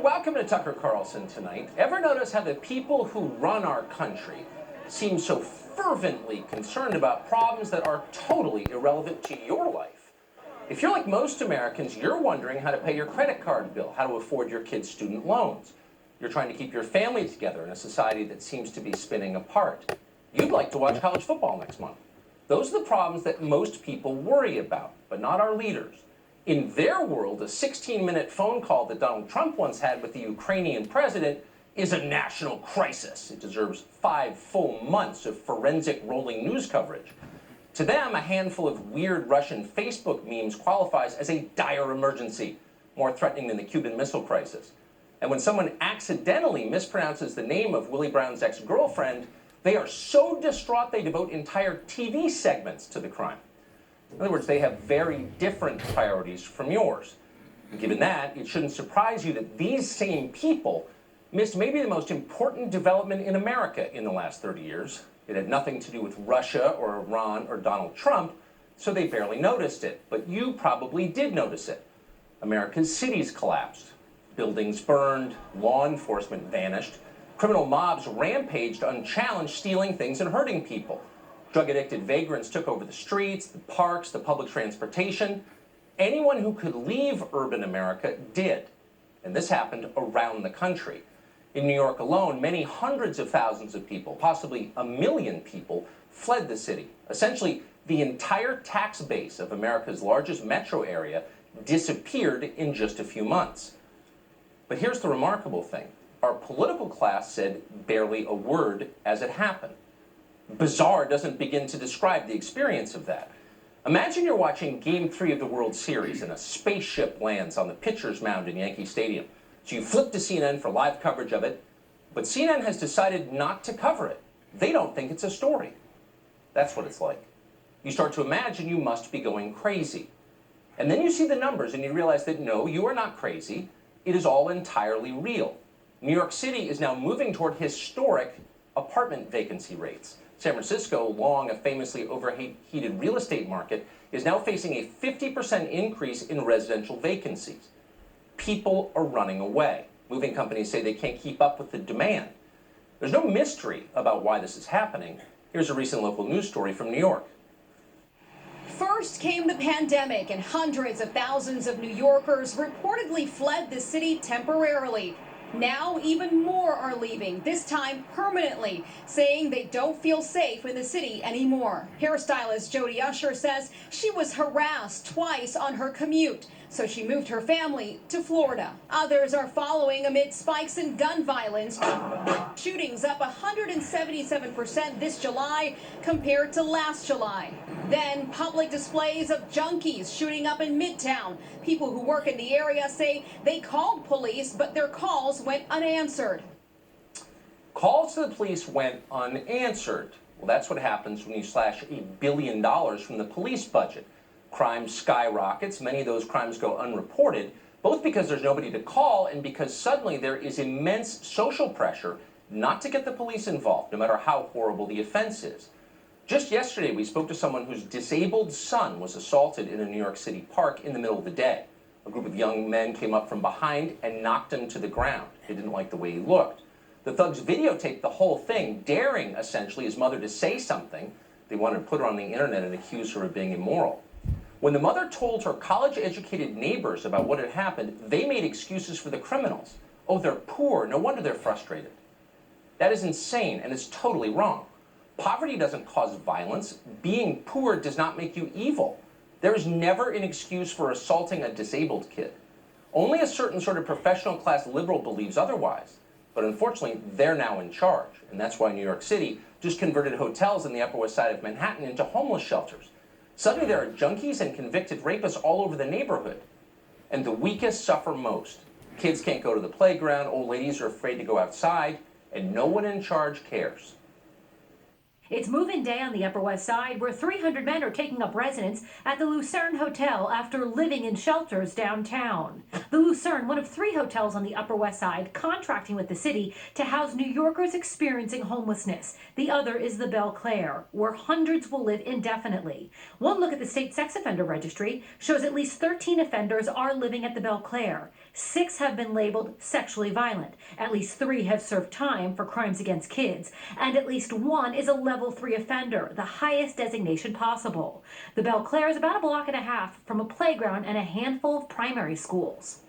Welcome to Tucker Carlson tonight. Ever notice how the people who run our country seem so fervently concerned about problems that are totally irrelevant to your life? If you're like most Americans, you're wondering how to pay your credit card bill, how to afford your kids' student loans. You're trying to keep your family together in a society that seems to be spinning apart. You'd like to watch college football next month. Those are the problems that most people worry about, but not our leaders. In their world, a 16-minute phone call that Donald Trump once had with the Ukrainian president is a national crisis. It deserves 5 full months of forensic rolling news coverage. To them, a handful of weird Russian Facebook memes qualifies as a dire emergency, more threatening than the Cuban Missile Crisis. And when someone accidentally mispronounces the name of Willie Brown's ex-girlfriend, they are so distraught they devote entire TV segments to the crime. In other words, they have very different priorities from yours. And given that, it shouldn't surprise you that these same people missed maybe the most important development in America in the last 30 years. It had nothing to do with Russia or Iran or Donald Trump, so they barely noticed it. But you probably did notice it. America's cities collapsed. Buildings burned. Law enforcement vanished. Criminal mobs rampaged unchallenged, stealing things and hurting people. Drug-addicted vagrants took over the streets, the parks, the public transportation. Anyone who could leave urban America did. And this happened around the country. In New York alone, many hundreds of thousands of people, possibly 1 million people, fled the city. Essentially, the entire tax base of America's largest metro area disappeared in just a few months. But here's the remarkable thing. Our political class said barely a word as it happened. Bizarre doesn't begin to describe the experience of that. Imagine you're watching Game 3 of the World Series and a spaceship lands on the pitcher's mound in Yankee Stadium. So you flip to CNN for live coverage of it, but CNN has decided not to cover it. They don't think it's a story. That's what it's like. You start to imagine you must be going crazy. And then you see the numbers and you realize that no, you are not crazy. It is all entirely real. New York City is now moving toward historic apartment vacancy rates. San Francisco, long a famously overheated real estate market, is now facing a 50% increase in residential vacancies. People are running away. Moving companies say they can't keep up with the demand. There's no mystery about why this is happening. Here's a recent local news story from New York. First came the pandemic, and hundreds of thousands of New Yorkers reportedly fled the city temporarily. Now, even more are leaving, this time permanently, saying they don't feel safe in the city anymore. Hairstylist Jody Usher says she was harassed twice on her commute, so she moved her family to Florida. Others are following amid spikes in gun violence. Shootings up 177% this July compared to last July. Then public displays of junkies shooting up in Midtown. People who work in the area say they called police, but their calls went unanswered. Calls to the police went unanswered. Well, that's what happens when you slash $1 billion from the police budget. Crime skyrockets. Many of those crimes go unreported, both because there's nobody to call and because suddenly there is immense social pressure not to get the police involved, no matter how horrible the offense is. Just yesterday, we spoke to someone whose disabled son was assaulted in a New York City park in the middle of the day. A group of young men came up from behind and knocked him to the ground. They didn't like the way he looked. The thugs videotaped the whole thing, daring, essentially, his mother to say something. They wanted to put her on the internet and accuse her of being immoral. When the mother told her college-educated neighbors about what had happened, they made excuses for the criminals. Oh, they're poor. No wonder they're frustrated. That is insane, and it's totally wrong. Poverty doesn't cause violence. Being poor does not make you evil. There is never an excuse for assaulting a disabled kid. Only a certain sort of professional class liberal believes otherwise. But unfortunately, they're now in charge. And that's why New York City just converted hotels in the Upper West Side of Manhattan into homeless shelters. Suddenly there are junkies and convicted rapists all over the neighborhood. And the weakest suffer most. Kids can't go to the playground, old ladies are afraid to go outside, and no one in charge cares. It's move-in day on the Upper West Side, where 300 men are taking up residence at the Lucerne Hotel after living in shelters downtown. The Lucerne, one of 3 hotels on the Upper West Side, contracting with the city to house New Yorkers experiencing homelessness. The other is the Belle Claire, where hundreds will live indefinitely. One look at the state sex offender registry shows at least 13 offenders are living at the Belle Claire. 6 have been labeled sexually violent. At least 3 have served time for crimes against kids. And at least 1 is a level 3 offender, the highest designation possible. The Belle Claire is about a block and a half from a playground and a handful of primary schools.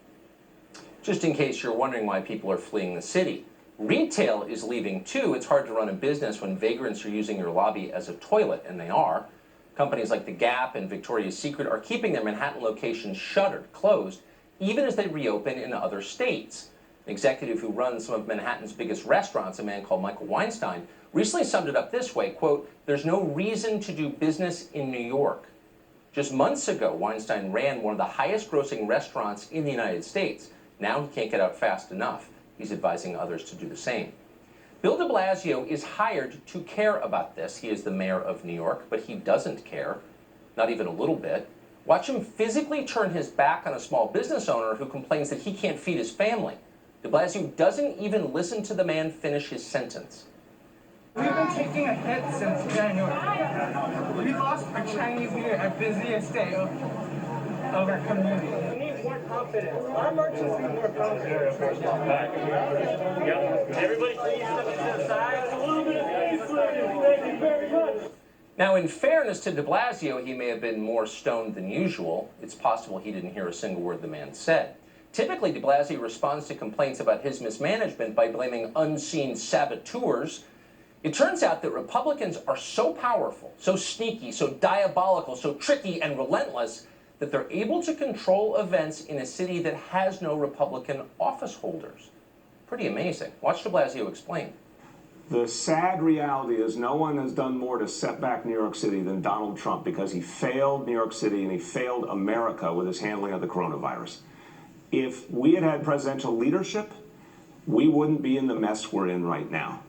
Just in case you're wondering why people are fleeing the city, retail is leaving too. It's hard to run a business when vagrants are using your lobby as a toilet, and they are. Companies like The Gap and Victoria's Secret are keeping their Manhattan locations shuttered, closed, even as they reopen in other states. An executive who runs some of Manhattan's biggest restaurants, a man called Michael Weinstein, recently summed it up this way, quote, "There's no reason to do business in New York." Just months ago, Weinstein ran one of the highest grossing restaurants in the United States. Now he can't get out fast enough. He's advising others to do the same. Bill de Blasio is hired to care about this. He is the mayor of New York, but he doesn't care, not even a little bit. Watch him physically turn his back on a small business owner who complains that he can't feed his family. De Blasio doesn't even listen to the man finish his sentence. We've been taking a hit since January. We lost our Chinese New Year, our busiest day of our community. We need more confidence. Our merchants need more confidence. Everybody please step to the side. A little bit of space, please. Thank you very much. Now, in fairness to de Blasio, he may have been more stoned than usual. It's possible he didn't hear a single word the man said. Typically, de Blasio responds to complaints about his mismanagement by blaming unseen saboteurs. It turns out that Republicans are so powerful, so sneaky, so diabolical, so tricky and relentless that they're able to control events in a city that has no Republican office holders. Pretty amazing. Watch de Blasio explain. The sad reality is no one has done more to set back New York City than Donald Trump, because he failed New York City and he failed America with his handling of the coronavirus. If we had had presidential leadership, we wouldn't be in the mess we're in right now.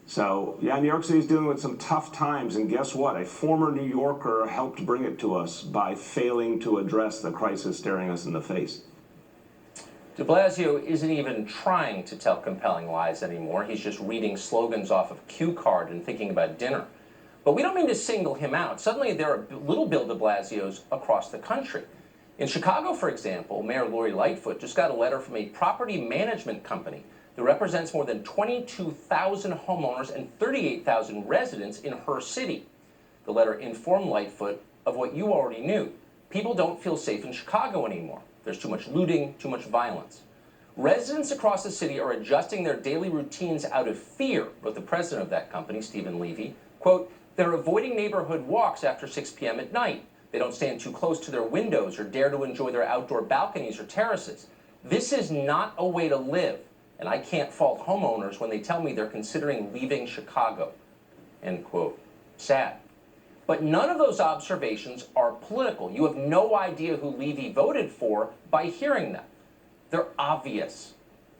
So, yeah, New York City is dealing with some tough times, and guess what? A former New Yorker helped bring it to us by failing to address the crisis staring us in the face. De Blasio isn't even trying to tell compelling lies anymore. He's just reading slogans off of cue card and thinking about dinner. But we don't mean to single him out. Suddenly there are little Bill de Blasios across the country. In Chicago, for example, Mayor Lori Lightfoot just got a letter from a property management company that represents more than 22,000 homeowners and 38,000 residents in her city. The letter informed Lightfoot of what you already knew. People don't feel safe in Chicago anymore. There's too much looting, too much violence. Residents across the city are adjusting their daily routines out of fear, wrote the president of that company, Stephen Levy. Quote, "They're avoiding neighborhood walks after 6 p.m. at night. They don't stand too close to their windows or dare to enjoy their outdoor balconies or terraces. This is not a way to live, and I can't fault homeowners when they tell me they're considering leaving Chicago." End quote. Sad. But none of those observations are political. You have no idea who Levy voted for by hearing them. They're obvious.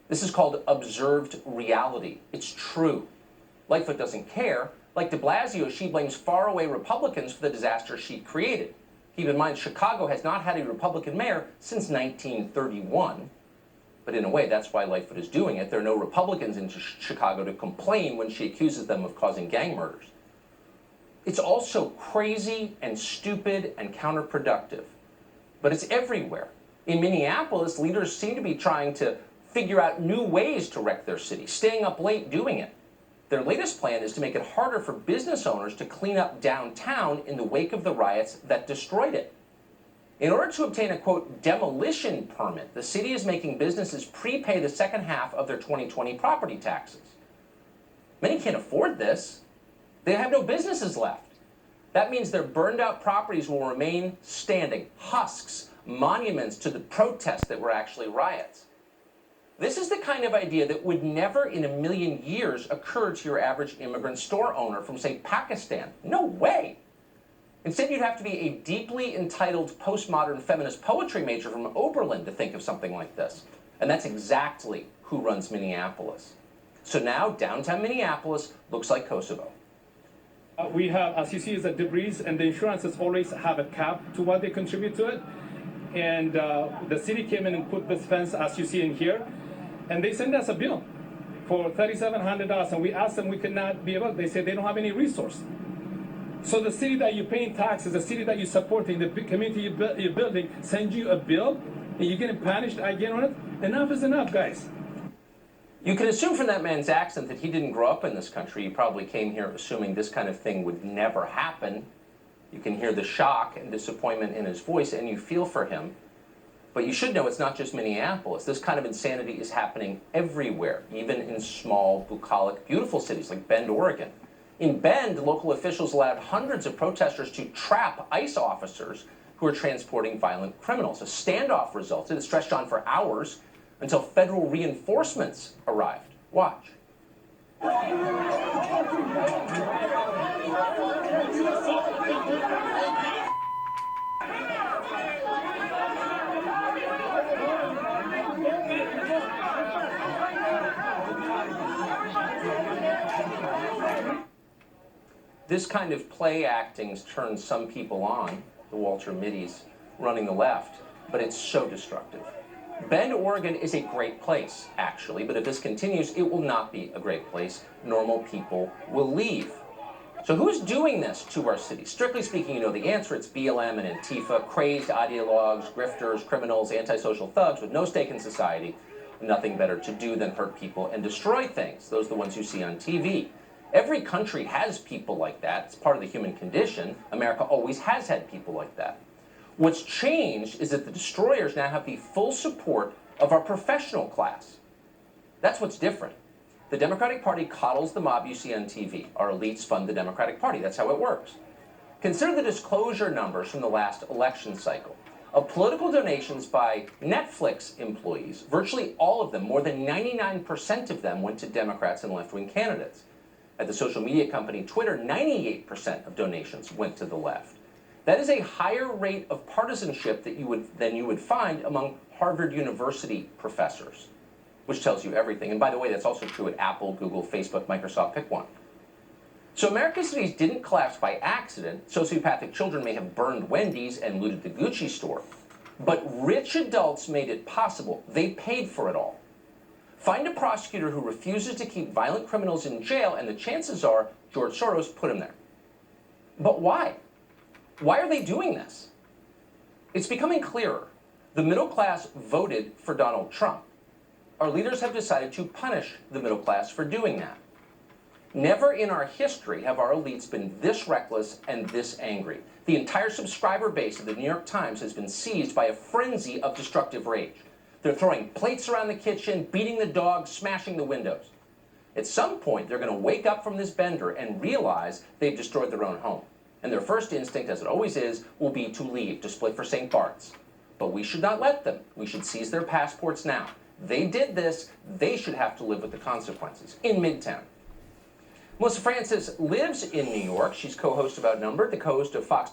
This is called observed reality. It's true. Lightfoot doesn't care. Like de Blasio, she blames faraway Republicans for the disaster she created. Keep in mind, Chicago has not had a Republican mayor since 1931. But in a way, that's why Lightfoot is doing it. There are no Republicans in Chicago to complain when she accuses them of causing gang murders. It's also crazy and stupid and counterproductive. But it's everywhere. In Minneapolis, leaders seem to be trying to figure out new ways to wreck their city, staying up late doing it. Their latest plan is to make it harder for business owners to clean up downtown in the wake of the riots that destroyed it. In order to obtain a, quote, demolition permit, the city is making businesses prepay the second half of their 2020 property taxes. Many can't afford this. They have no businesses left. That means their burned out properties will remain standing, husks, monuments to the protests that were actually riots. This is the kind of idea that would never in a million years occur to your average immigrant store owner from, say, Pakistan. No way. Instead, you'd have to be a deeply entitled postmodern feminist poetry major from Oberlin to think of something like this. And that's exactly who runs Minneapolis. So now downtown Minneapolis looks like Kosovo. We have, as you see, is a debris, and the insurances always have a cap to what they contribute to it. And the city came in and put this fence, as you see in here, and they sent us a bill for $3,700, and we asked them we could not be able. They said they don't have any resource. So the city that you're paying taxes, the city that you're supporting, the community you're building, sends you a bill, and you're getting punished again on it. Enough is enough, guys. You can assume from that man's accent that he didn't grow up in this country. He probably came here assuming this kind of thing would never happen. You can hear the shock and disappointment in his voice, and you feel for him. But you should know it's not just Minneapolis. This kind of insanity is happening everywhere, even in small, bucolic, beautiful cities like Bend, Oregon. In Bend, local officials allowed hundreds of protesters to trap ICE officers who are transporting violent criminals. A standoff resulted. It stretched on for hours until federal reinforcements arrived. Watch. This kind of play acting's turned some people on, the Walter Mitty's running the left, but it's so destructive. Bend, Oregon is a great place, actually, but if this continues, it will not be a great place. Normal people will leave. So who's doing this to our city? Strictly speaking, you know the answer. It's BLM and Antifa, crazed ideologues, grifters, criminals, antisocial thugs with no stake in society, nothing better to do than hurt people and destroy things. Those are the ones you see on TV. Every country has people like that. It's part of the human condition. America always has had people like that. What's changed is that the destroyers now have the full support of our professional class. That's what's different. The Democratic Party coddles the mob you see on TV. Our elites fund the Democratic Party. That's how it works. Consider the disclosure numbers from the last election cycle. Of political donations by Netflix employees, virtually all of them, more than 99% of them, went to Democrats and left-wing candidates. At the social media company Twitter, 98% of donations went to the left. That is a higher rate of partisanship than you would find among Harvard University professors, which tells you everything. And by the way, that's also true at Apple, Google, Facebook, Microsoft, pick one. So America's cities didn't collapse by accident. Sociopathic children may have burned Wendy's and looted the Gucci store, but rich adults made it possible. They paid for it all. Find a prosecutor who refuses to keep violent criminals in jail, and the chances are George Soros put him there. But why? Why are they doing this? It's becoming clearer. The middle class voted for Donald Trump. Our leaders have decided to punish the middle class for doing that. Never in our history have our elites been this reckless and this angry. The entire subscriber base of the New York Times has been seized by a frenzy of destructive rage. They're throwing plates around the kitchen, beating the dogs, smashing the windows. At some point, they're going to wake up from this bender and realize they've destroyed their own home. And their first instinct, as it always is, will be to leave, to split for St. Bart's. But we should not let them. We should seize their passports now. They did this. They should have to live with the consequences in Midtown. Melissa Francis lives in New York. She's co-host of Outnumbered, the co-host of Fox